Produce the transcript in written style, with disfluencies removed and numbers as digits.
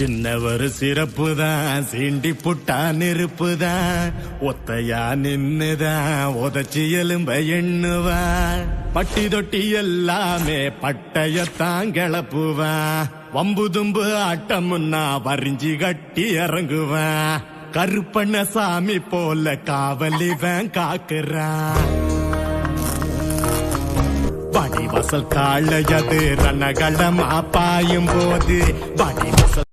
சின்ன ஒரு சிறப்பு தான் சீண்டி புட்டா நெருப்பு தான் ஒத்தையா நின்னுதான் உதச்சி எலும்ப எண்ணுவா பட்டி தொட்டி எல்லாமே பட்டயத்தான் கிளப்புவா வம்பு தும்பு ஆட்டமுன்னா வரிஞ்சி கட்டி இறங்குவா கருப்பண்ண சாமி போல காவலிவன் காக்குறான் வடிவசல் காளையது ரணகளமா பாயும் போது வடிவசல்